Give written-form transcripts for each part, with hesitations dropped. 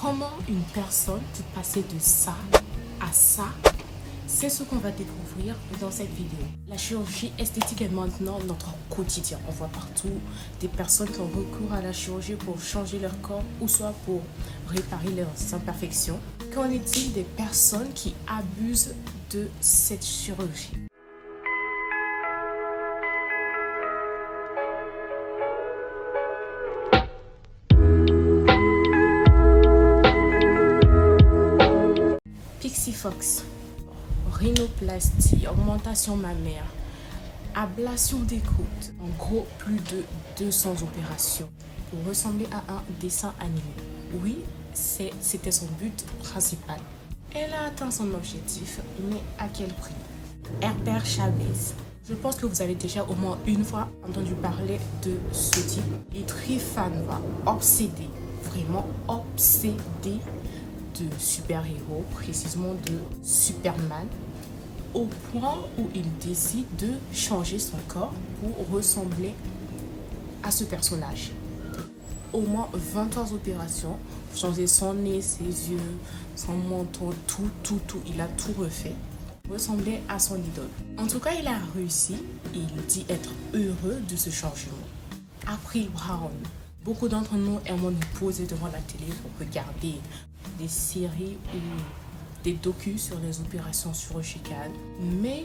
Comment une personne peut passer de ça à ça? C'est ce qu'on va découvrir dans cette vidéo. La chirurgie esthétique est maintenant notre quotidien. On voit partout des personnes qui ont recours à la chirurgie pour changer leur corps ou soit pour réparer leurs imperfections. Qu'en est-il des personnes qui abusent de cette chirurgie? Pixifox, rhinoplastie, augmentation mammaire, ablation des côtes, en gros plus de 200 opérations pour ressembler à un dessin animé. Oui, c'était son but principal. Elle a atteint son objectif, mais à quel prix? Herbert Chavez. Je pense que vous avez déjà au moins une fois entendu parler de ce type. Et Trifanva, obsédé, vraiment obsédé de super-héros, précisément de Superman, au point où il décide de changer son corps pour ressembler à ce personnage. Au moins 23 opérations, changer son nez, ses yeux, son menton, tout, il a tout refait, ressembler à son idole. En tout cas, il a réussi et il dit être heureux de ce changement. April Brown. Beaucoup d'entre nous aiment nous poser devant la télé pour regarder des séries ou des docus sur les opérations chirurgicales. Mais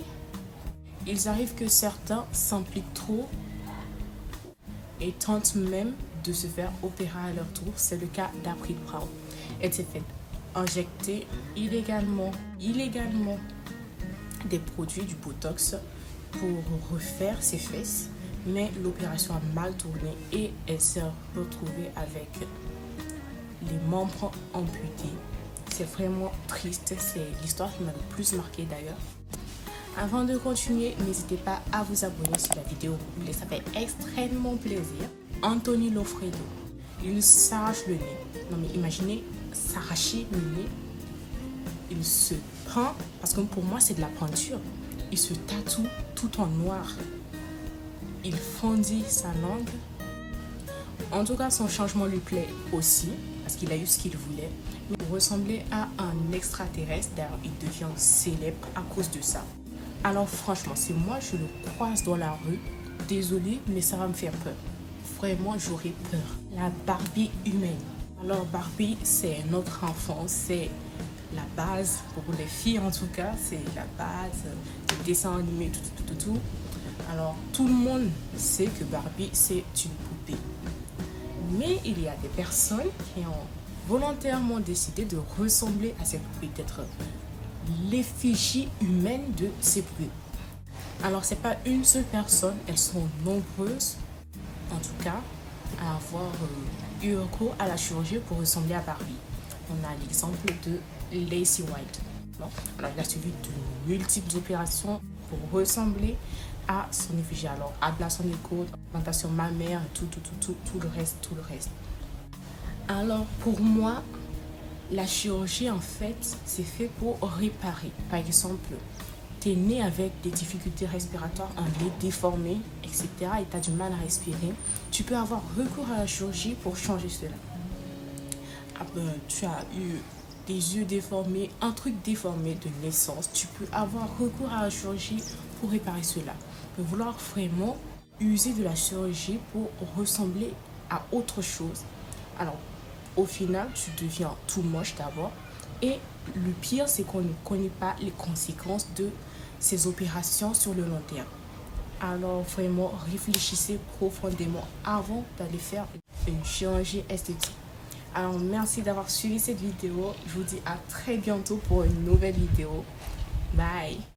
il arrive que certains s'impliquent trop et tentent même de se faire opérer à leur tour. C'est le cas d'April Brown. Elle s'est fait injecter illégalement des produits du Botox pour refaire ses fesses. Mais l'opération a mal tourné et elle s'est retrouvée avec les membres amputés. C'est vraiment triste, c'est l'histoire qui m'a le plus marqué d'ailleurs. Avant de continuer, n'hésitez pas à vous abonner si la vidéo vous plaît, ça fait extrêmement plaisir. Anthony Lofredo, il s'arrache le nez. Non mais imaginez s'arracher le nez. Il se peint, parce que pour moi c'est de la peinture. Il se tatoue tout en noir. Il fondit sa langue. En tout cas, son changement lui plaît aussi, parce qu'il a eu ce qu'il voulait. Mais il ressemblait à un extraterrestre, d'ailleurs il devient célèbre à cause de ça. Alors franchement, si moi je le croise dans la rue, désolé, mais ça va me faire peur. Vraiment, j'aurais peur. La Barbie humaine. Alors Barbie, c'est notre enfance, c'est la base, pour les filles en tout cas, c'est la base du dessin animé, tout. Alors, tout le monde sait que Barbie, c'est une poupée. Mais il y a des personnes qui ont volontairement décidé de ressembler à cette poupée, d'être l'effigie humaine de ces poupées. Alors, c'est pas une seule personne, elles sont nombreuses, en tout cas, à avoir eu recours à la chirurgie pour ressembler à Barbie. On a l'exemple de Lacey White. Non? Alors, il a suivi de multiples opérations pour ressembler à son effigie. Alors, ablation des côtes, augmentation mammaire, tout le reste. Alors, pour moi, la chirurgie, en fait, c'est fait pour réparer. Par exemple, tu es né avec des difficultés respiratoires, un nez déformé, etc. et tu as du mal à respirer. Tu peux avoir recours à la chirurgie pour changer cela. Tu as eu des yeux déformés, un truc déformé de naissance, tu peux avoir recours à la chirurgie pour réparer cela. Mais vouloir vraiment user de la chirurgie pour ressembler à autre chose, alors au final tu deviens tout moche d'abord, et le pire c'est qu'on ne connaît pas les conséquences de ces opérations sur le long terme. Alors vraiment réfléchissez profondément avant d'aller faire une chirurgie esthétique. Alors merci d'avoir suivi cette vidéo. Je vous dis à très bientôt pour une nouvelle vidéo. Bye!